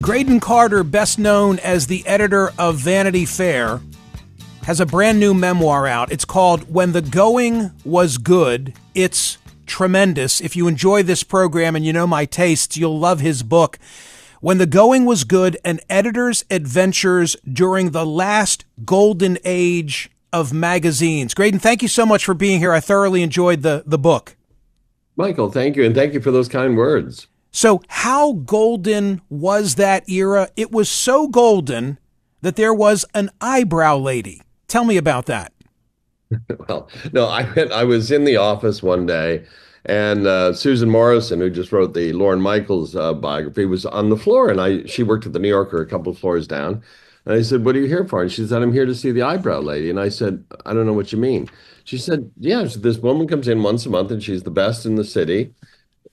Graydon Carter, best known as the editor of Vanity Fair, has a brand new memoir out. It's called When the Going Was Good. It's tremendous. If you enjoy this program and you know my tastes, you'll love his book. When the Going Was Good, An Editor's Adventures During the Last Golden Age of Magazines. Graydon, thank you so much for being here. I thoroughly enjoyed the book. Michael, thank you. And thank you for those kind words. So how golden was that era? It was so golden that there was an eyebrow lady. Tell me about that. Well, no, I was in the office one day, and Susan Morrison, who just wrote the Lorne Michaels biography, was on the floor, and she worked at the New Yorker a couple of floors down. And I said, "What are you here for?" And she said, "I'm here to see the eyebrow lady." And I said, "I don't know what you mean." She said, "Yeah, this woman comes in once a month, and she's the best in the city."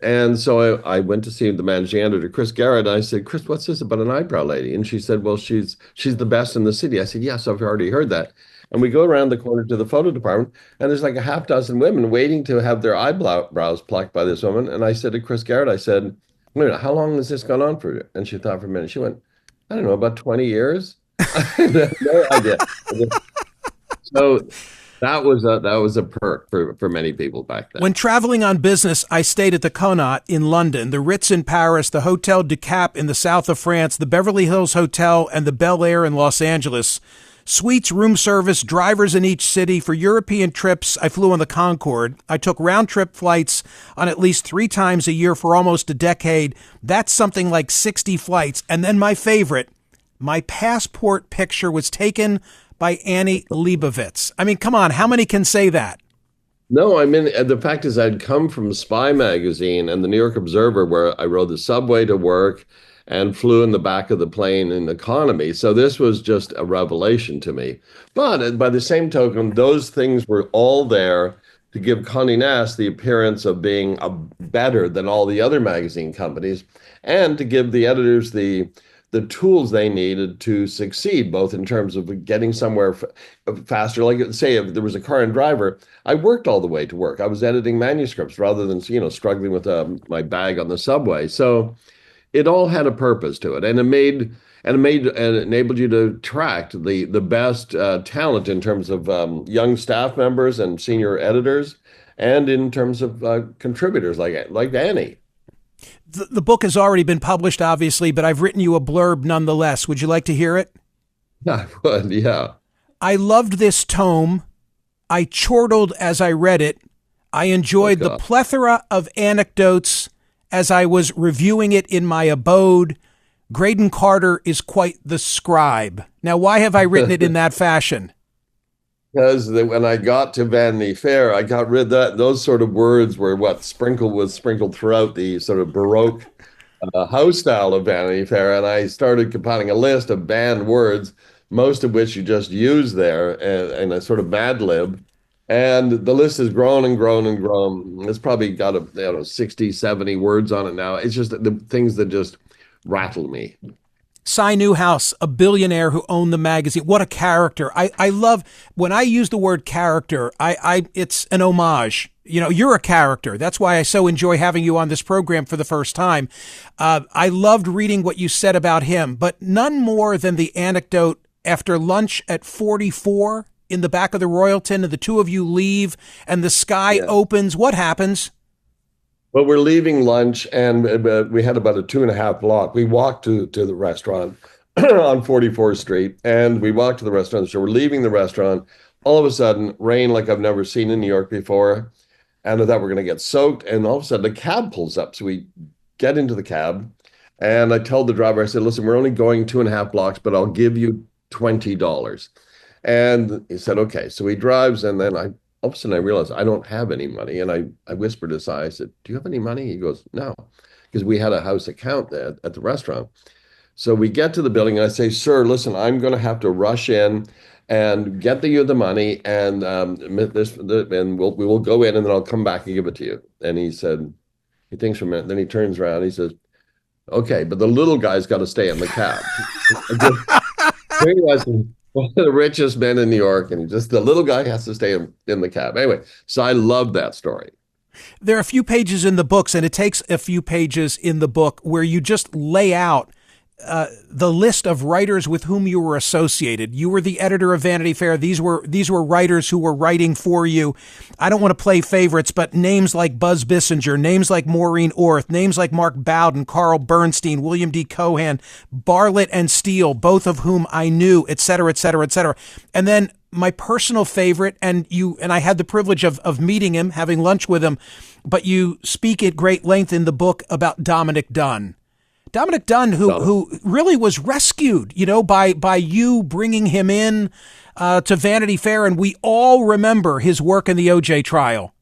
And so I went to see the managing editor, Chris Garrett. And I said, "Chris, what's this about an eyebrow lady?" And she said, "Well, she's the best in the city." I said, "Yes, I've already heard that." And we go around the corner to the photo department, and there's like a half dozen women waiting to have their eyebrows plucked by this woman. And I said to Chris Garrett, I said, "Wait a minute, how long has this gone on for?" And she thought for a minute. She went, "I don't know, about 20 years." I had no idea. So that was a perk for many people back then. When traveling on business, I stayed at the Connaught in London, the Ritz in Paris, the Hotel du Cap in the south of France, the Beverly Hills Hotel, and the Bel Air in Los Angeles. Suites, room service, drivers in each city. For European trips, I flew on the Concorde. I took round-trip flights on at least 3 times a year for almost a decade. That's something like 60 flights. And then my favorite, my passport picture was taken by Annie Leibovitz. I mean, come on, how many can say that? No, I mean, the fact is I'd come from Spy magazine and the New York Observer, where I rode the subway to work and flew in the back of the plane in economy. So this was just a revelation to me. But by the same token, those things were all there to give Condé Nast the appearance of being better than all the other magazine companies, and to give the editors the tools they needed to succeed, both in terms of getting somewhere faster. Like, say, if there was a car and driver, I worked all the way to work. I was editing manuscripts rather than, struggling with my bag on the subway. So it all had a purpose to it, and it enabled you to attract the best talent in terms of young staff members and senior editors, and in terms of contributors like Annie. The book has already been published, obviously, but I've written you a blurb nonetheless. Would you like to hear it? I would, yeah. I loved this tome. I chortled as I read it. I enjoyed the plethora of anecdotes as I was reviewing it in my abode. Graydon Carter is quite the scribe. Now, why have I written it in that fashion? Because when I got to Vanity Fair, I got rid of those sort of words were what was sprinkled throughout the sort of Baroque house style of Vanity Fair. And I started compiling a list of banned words, most of which you just use there in a sort of Mad Lib. And the list has grown and grown and grown. It's probably got 60, 70 words on it now. It's just the things that just rattle me. Cy Newhouse, a billionaire who owned the magazine. What a character. I love when I use the word character, it's an homage. You're a character. That's why I so enjoy having you on this program for the first time. I loved reading what you said about him, but none more than the anecdote after lunch at 44 in the back of the Royalton, and the two of you leave and the sky opens. What happens? Well, we're leaving lunch, and we had about a 2.5 block. We walked to the restaurant on 44th Street, and we walked to the restaurant. So we're leaving the restaurant. All of a sudden, rain like I've never seen in New York before. And I thought we're going to get soaked. And all of a sudden, a cab pulls up. So we get into the cab, and I told the driver, I said, "Listen, we're only going 2.5 blocks, but I'll give you $20. And he said, "Okay." So he drives, and then all of a sudden I realized I don't have any money. And I whispered to Cy, I said, "Do you have any money?" He goes, "No," because we had a house account there at the restaurant. So we get to the building, and I say, "Sir, listen, I'm going to have to rush in and get you the money, and we will go in, and then I'll come back and give it to you." And he said, he thinks for a minute, then he turns around, he says, "Okay, but the little guy's got to stay in the cab." He was one of the richest men in New York, and the little guy has to stay in the cab. Anyway, so I love that story. There are a few pages in the books, and it takes a few pages in the book where you just lay out the list of writers with whom you were associated. You were the editor of Vanity Fair. These were writers who were writing for you. I don't want to play favorites, but names like Buzz Bissinger, names like Maureen Orth, names like Mark Bowden, Carl Bernstein, William D. Cohan, Bartlett and Steele, both of whom I knew, et cetera, et cetera, et cetera. And then my personal favorite, and I had the privilege of meeting him, having lunch with him, but you speak at great length in the book about Dominic Dunn. Dominic Dunn, who really was rescued, by you bringing him in to Vanity Fair, and we all remember his work in the O.J. trial.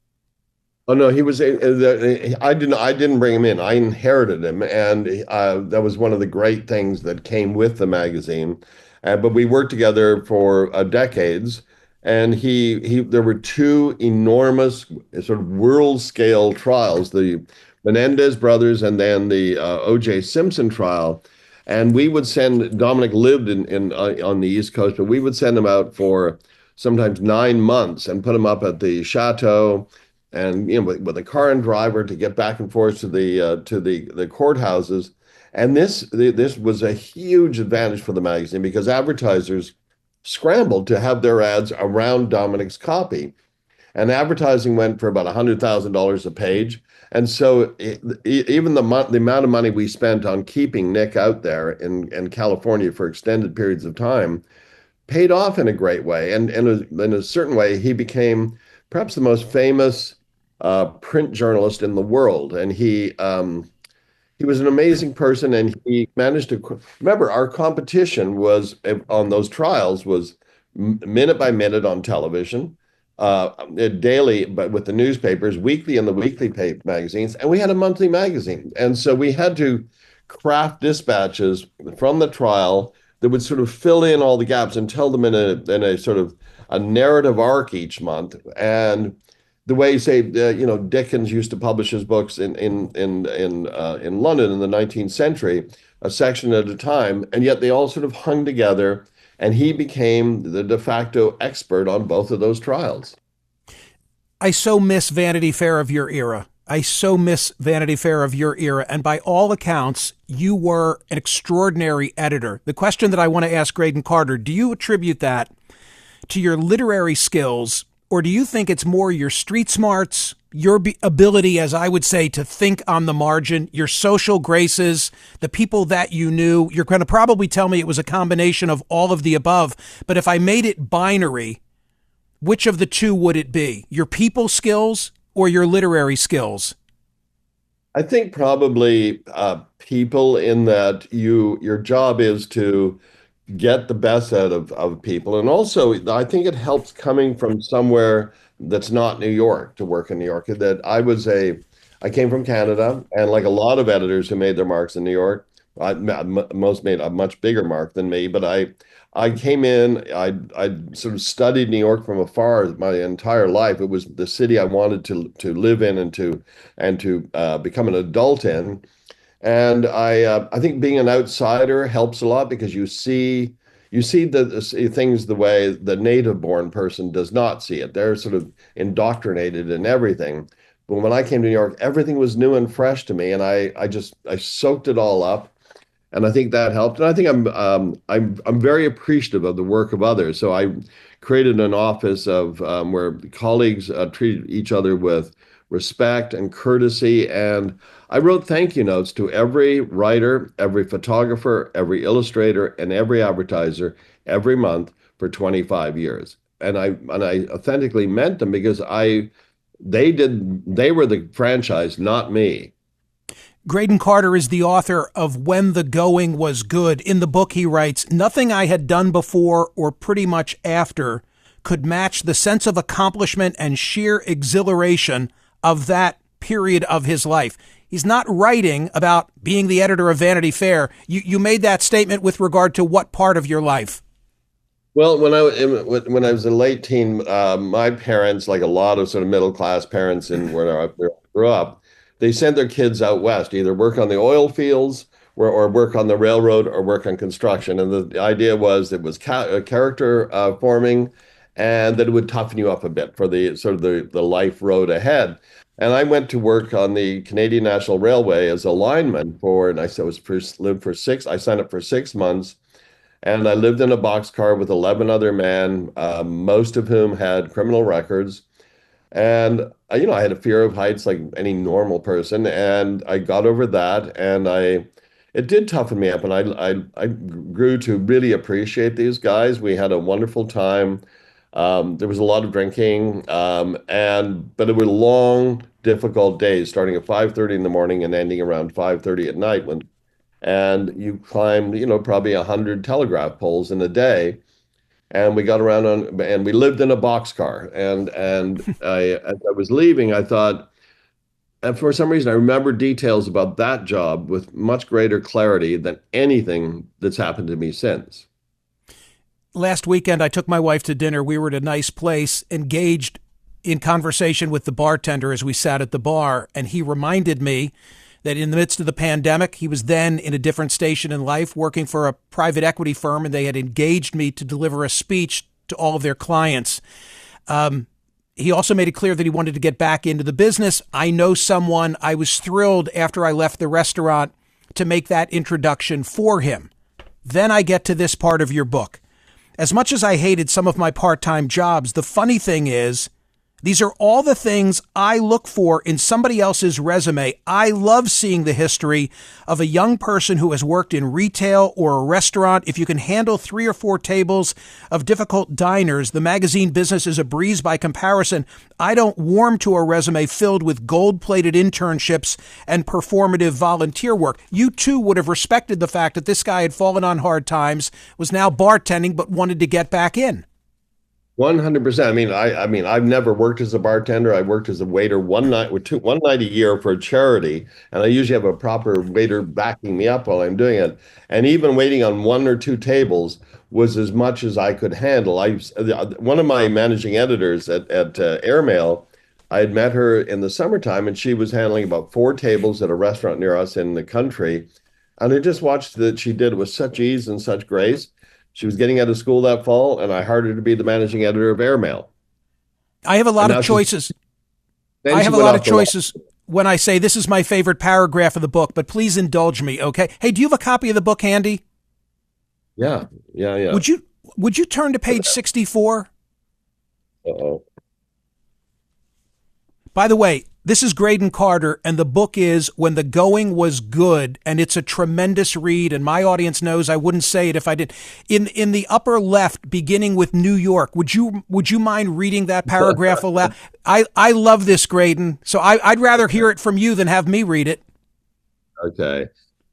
Oh no, he was. I didn't bring him in. I inherited him, and that was one of the great things that came with the magazine. But we worked together for decades, and there were two enormous sort of world scale trials: the Menendez brothers, and then the O.J. Simpson trial. And we would send Dominic lived in on the East Coast, but we would send him out for sometimes 9 months and put him up at the chateau, and with a car and driver to get back and forth to the courthouses. And this was a huge advantage for the magazine because advertisers scrambled to have their ads around Dominic's copy. And advertising went for about $100,000 a page. And so even the amount of money we spent on keeping Nick out there in California for extended periods of time paid off in a great way. And in a certain way, he became perhaps the most famous print journalist in the world. And he was an amazing person, and he managed to remember our competition was on those trials was minute by minute on television, daily, but with the newspapers, weekly in the weekly magazines, and we had a monthly magazine. And so we had to craft dispatches from the trial that would sort of fill in all the gaps and tell them in a sort of a narrative arc each month. And the way, say, Dickens used to publish his books in London in the 19th century, a section at a time, and yet they all sort of hung together, and he became the de facto expert on both of those trials. I so miss Vanity Fair of your era. I so miss Vanity Fair of your era. And by all accounts, you were an extraordinary editor. The question that I want to ask Graydon Carter, do you attribute that to your literary skills, or do you think it's more your street smarts, your ability, as I would say, to think on the margin, your social graces, the people that you knew? You're going to probably tell me it was a combination of all of the above. But if I made it binary, which of the two would it be? Your people skills or your literary skills? I think probably people, in that your job is to get the best out of people. And also, I think it helps coming from somewhere that's not New York to work in New York. I came from Canada, and like a lot of editors who made their marks in New York, most made a much bigger mark than me. But I came in, I sort of studied New York from afar my entire life. It was the city I wanted to live in and to become an adult in. And I think being an outsider helps a lot because you see the things the way the native-born person does not see it. They're sort of indoctrinated in everything. But when I came to New York, everything was new and fresh to me, and I soaked it all up. And I think that helped. And I think I'm very appreciative of the work of others. So I created an office of where colleagues treated each other with respect and courtesy. And I wrote thank you notes to every writer, every photographer, every illustrator, and every advertiser every month for 25 years. And I authentically meant them because they were the franchise, not me. Graydon Carter is the author of When the Going Was Good. In the book, he writes, "Nothing I had done before or pretty much after could match the sense of accomplishment and sheer exhilaration of that period of his life." He's not writing about being the editor of Vanity Fair. You made that statement with regard to what part of your life? Well, when I was a late teen, my parents, like a lot of sort of middle class parents in where I grew up, they sent their kids out west, either work on the oil fields or work on the railroad or work on construction. And the idea was it was character forming, and that it would toughen you up a bit for the sort of the life road ahead. And I went to work on the Canadian National Railway as a lineman for, and I said was first lived for six. I signed up for 6 months, and I lived in a boxcar with 11 other men, most of whom had criminal records. And I had a fear of heights like any normal person, and I got over that, and it did toughen me up, and I grew to really appreciate these guys. We had a wonderful time. There was a lot of drinking, but it were long, difficult days, starting at 5:30 in the morning and ending around 5:30 at night and you climbed, probably 100 telegraph poles in a day. And we got around and we lived in a boxcar. As I was leaving, I thought, and for some reason, I remember details about that job with much greater clarity than anything that's happened to me since. Last weekend, I took my wife to dinner. We were at a nice place, engaged in conversation with the bartender as we sat at the bar, and he reminded me that in the midst of the pandemic, he was then in a different station in life, working for a private equity firm, and they had engaged me to deliver a speech to all of their clients. He also made it clear that he wanted to get back into the business. I know someone. I was thrilled after I left the restaurant to make that introduction for him. Then I get to this part of your book. As much as I hated some of my part-time jobs, the funny thing is, these are all the things I look for in somebody else's resume. I love seeing the history of a young person who has worked in retail or a restaurant. If you can handle 3 or 4 tables of difficult diners, the magazine business is a breeze by comparison. I don't warm to a resume filled with gold-plated internships and performative volunteer work. You too would have respected the fact that this guy had fallen on hard times, was now bartending, but wanted to get back in. 100%. I mean, I've never worked as a bartender. I worked as a waiter one night a year for a charity, and I usually have a proper waiter backing me up while I'm doing it. And even waiting on 1 or 2 tables was as much as I could handle. One of my managing editors at Airmail, I had met her in the summertime, and she was handling about 4 tables at a restaurant near us in the country. And I just watched that she did it with such ease and such grace. She was getting out of school that fall, and I hired her to be the managing editor of Airmail. I have a lot And of now she's choices. then I she have a went lot of off the law. choices when I say this is my favorite paragraph of the book, but please indulge me, okay? Hey, do you have a copy of the book handy? Yeah, yeah, yeah. Would you would you turn to page 64? Uh-oh. By the way, this is Graydon Carter, and the book is When the Going Was Good, and it's a tremendous read, and my audience knows I wouldn't say it if I did. In the upper left, beginning with New York, would you mind reading that paragraph aloud? I love this, Graydon, so I'd rather hear it from you than have me read it. Okay.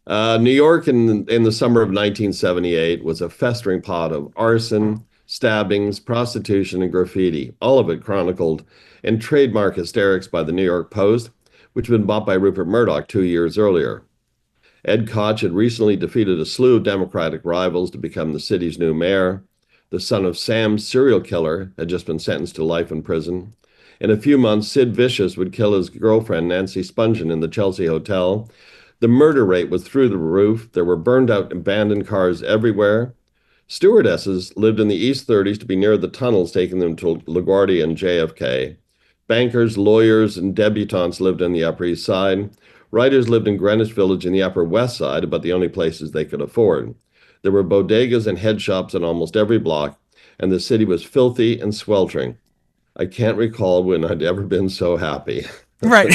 New York in the summer of 1978 was a festering pot of arson, stabbings, prostitution, and graffiti, all of it chronicled in trademark hysterics by the New York Post, which had been bought by Rupert Murdoch 2 years earlier. Ed Koch had recently defeated a slew of Democratic rivals to become the city's new mayor. The son of Sam's serial killer had just been sentenced to life in prison. In a few months, Sid Vicious would kill his girlfriend, Nancy Spungen, in the Chelsea Hotel. The murder rate was through the roof. There were burned out abandoned cars everywhere. Stewardesses lived in the East 30s to be near the tunnels taking them to LaGuardia and JFK. Bankers, lawyers, and debutantes lived in the Upper East Side. Writers lived in Greenwich Village in the Upper West Side, about the only places they could afford. There were bodegas and head shops in almost every block, and the city was filthy and sweltering. I can't recall when I'd ever been so happy. Right.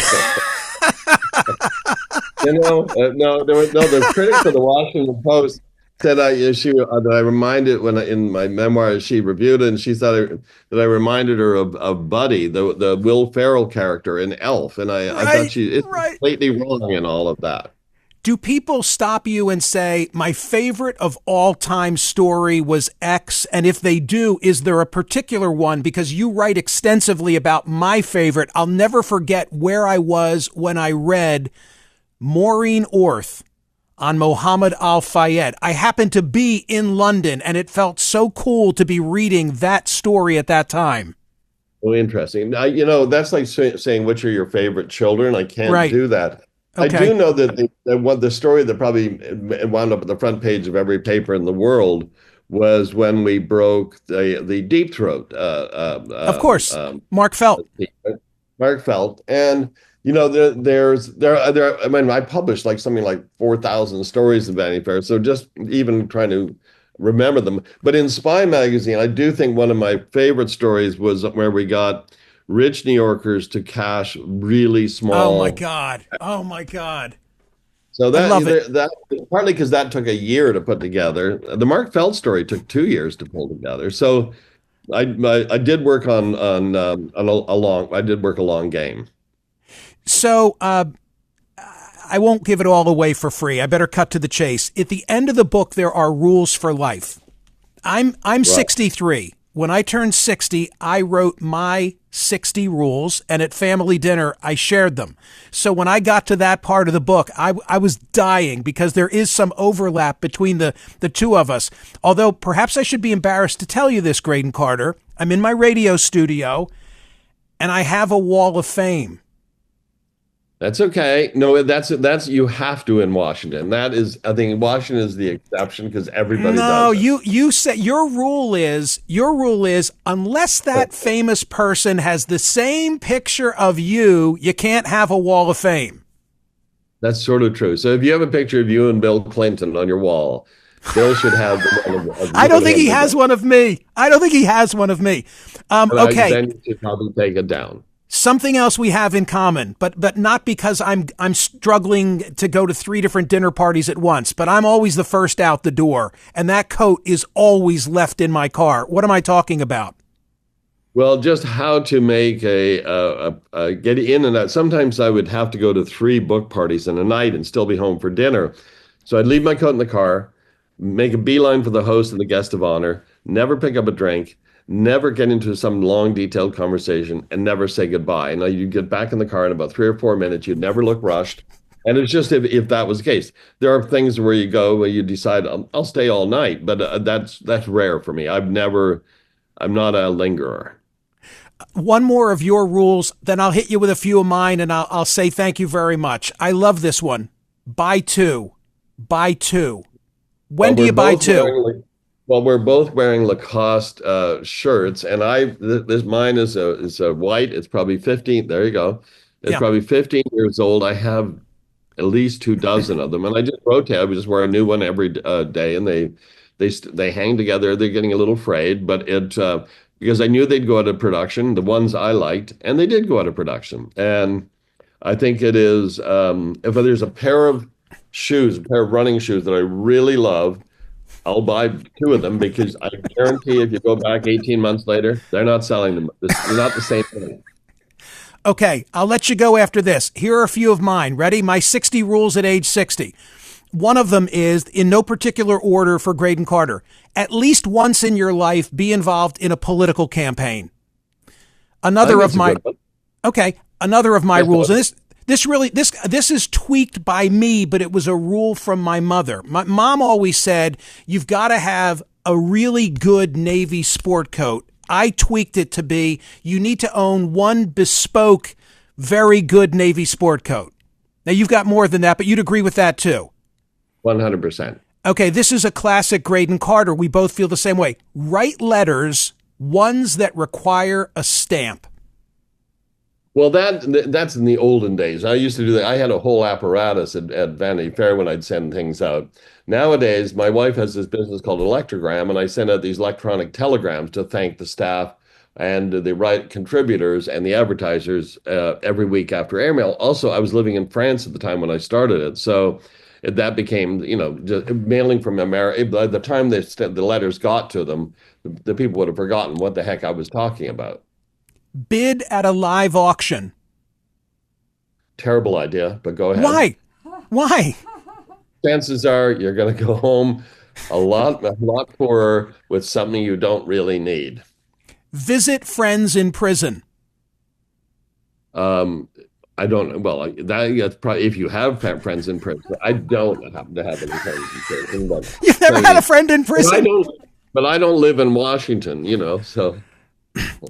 No, the critics of the Washington Post said that I reminded in my memoir she reviewed it, and she thought that I reminded her of Buddy, the Will Ferrell character in Elf, and I thought Right, it's right. completely wrong in all of that. Do people stop you and say, my favorite of all time story was X? And if they do, is there a particular one? Because you write extensively about my favorite. I'll never forget where I was when I read Maureen Orth on Mohammed Al-Fayed. I happened to be in London, and it felt so cool to be reading that story at that time. Oh, interesting. Now, that's like saying which are your favorite children. I can't Right. do that. I Okay. do know that the story that probably wound up at the front page of every paper in the world was when we broke the Deep Throat. Of course. Mark Felt. heartfelt. And I mean, I published like something like 4,000 stories in Vanity Fair. So just even trying to remember them. But in Spy Magazine, I do think one of my favorite stories was where we got rich New Yorkers to cash really Oh my small. God. Oh my God. So I that love it. that partly because that took a year to put together. The Mark Feld story took 2 years to pull together. So I did work on a long I did work a long game. So, I won't give it all away for free. I better cut to the chase. At the end of the book, there are rules for life. I'm Right. 63. When I turned 60, I wrote my 60 rules, and at family dinner, I shared them. So when I got to that part of the book, I was dying because there is some overlap between the two of us. Although perhaps I should be embarrassed to tell you this, Graydon Carter. I'm in my radio studio, and I have a wall of fame. That's okay. No, that's you have to in Washington. That is, I think Washington is the exception because everybody No, does it. you said your rule is unless that famous person has the same picture of you, you can't have a wall of fame. That's sort of true. So if you have a picture of you and Bill Clinton on your wall, Bill should have one of I you don't and think him he has together. one of me. I don't think he has one of me. Okay. Then you should probably take it down. Something else we have in common, but not because I'm struggling to go to 3 different dinner parties at once, but I'm always the first out the door, and that coat is always left in my car. What am I talking about? Well, just how to make a get in and out. Sometimes I would have to go to 3 book parties in a night and still be home for dinner. So I'd leave my coat in the car, make a beeline for the host and the guest of honor, never pick up a drink, never get into some long, detailed conversation, and never say goodbye. Now you get back in the car in about 3 or 4 minutes. You'd never look rushed. And it's just if that was the case. There are things where you go where you decide I'll stay all night, but that's rare for me. I'm not a lingerer. One more of your rules, then I'll hit you with a few of mine, and I'll say thank you very much. I love this one. Buy two. Buy two. When Well, do we're you buy both two? wearing well, we're both wearing Lacoste shirts, and this mine is a white. It's probably 15. There you go. It's Yeah. probably 15 years old. I have at least 2 dozen of them, and I just rotate. I just wear a new one every day, and they hang together. They're getting a little frayed, but it because I knew they'd go out of production. The ones I liked, and they did go out of production. And I think it is if there's a pair of shoes, a pair of running shoes that I really love. I'll buy 2 of them because I guarantee if you go back 18 months later, they're not selling them. They're not the same thing. Okay, I'll let you go after this. Here are a few of mine. Ready? My 60 rules at age 60. One of them is, in no particular order for Graydon Carter, at least once in your life, be involved in a political campaign. I think Another of that's a my good one. Okay, another of my Yes, rules, and this is tweaked by me, but it was a rule from my mother. My mom always said you've got to have a really good Navy sport coat. I tweaked it to be you need to own one bespoke, very good Navy sport coat. Now you've got more than that, but you'd agree with that too. 100%. Okay, this is a classic Graydon Carter. We both feel the same way. Write letters, ones that require a stamp. Well, that's in the olden days. I used to do that. I had a whole apparatus at Vanity Fair when I'd send things out. Nowadays, my wife has this business called Electrogram, and I send out these electronic telegrams to thank the staff and the right contributors and the advertisers every week after airmail. Also, I was living in France at the time when I started it, so that became, just mailing from America. By the time the letters got to them, the people would have forgotten what the heck I was talking about. Bid at a live auction. Terrible idea, but go ahead. Why? Why? Chances are you're going to go home a lot poorer with something you don't really need. Visit friends in prison. Um, I don't. Well, that's probably if you have friends in prison. I don't happen to have any friends in prison, but You've never had a friend in but I prison? don't. But I don't live in Washington, so.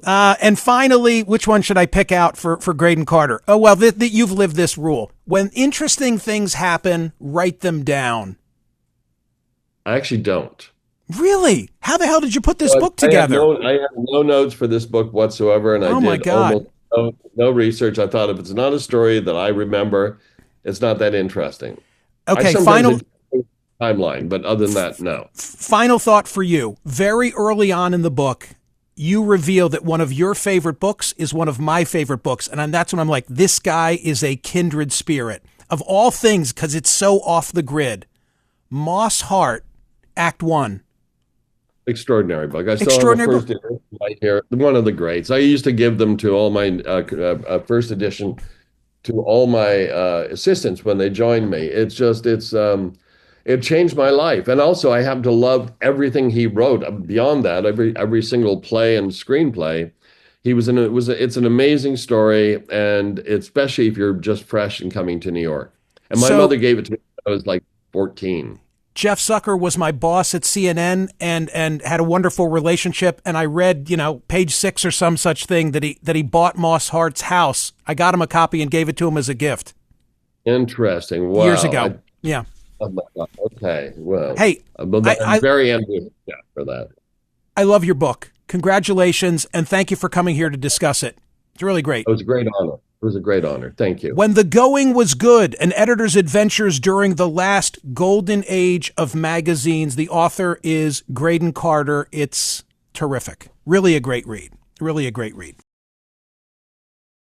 And finally, which one should I pick out for Graydon Carter? Oh, well, you've lived this rule. When interesting things happen, write them down. I actually don't. Really? How the hell did you put this But book together? I have no notes for this book whatsoever, and I Oh my did God. almost no research. I thought if it's not a story that I remember, it's not that interesting. I Okay, sometimes final enjoy the timeline, but other than that, no. final thought for you. Very early on in the book, you reveal that one of your favorite books is one of my favorite books. And that's when I'm like, this guy is a kindred spirit. Of all things, because it's so off the grid, Moss Hart, Act One. Extraordinary book. I still have a Extraordinary first book. edition right here. One of the greats. I used to give them to all my first edition to all my assistants when they joined me. It changed my life. And also I happen to love everything he wrote. Beyond that, every single play and screenplay, it's an amazing story, and especially if you're just fresh and coming to New York. And my So mother gave it to me when I was like 14. Jeff Zucker was my boss at CNN and had a wonderful relationship. And I read, page 6 or some such thing that he bought Moss Hart's house. I got him a copy and gave it to him as a gift Interesting. Wow. years ago. Yeah. Oh my God. Okay. Well, Hey, I'm I very envious for that. I love your book. Congratulations, and thank you for coming here to discuss it. It's really great. It was a great honor. It was a great honor. Thank you. When the Going Was Good, an editor's adventures during the last golden age of magazines. The author is Graydon Carter. It's terrific. Really a great read. Really a great read.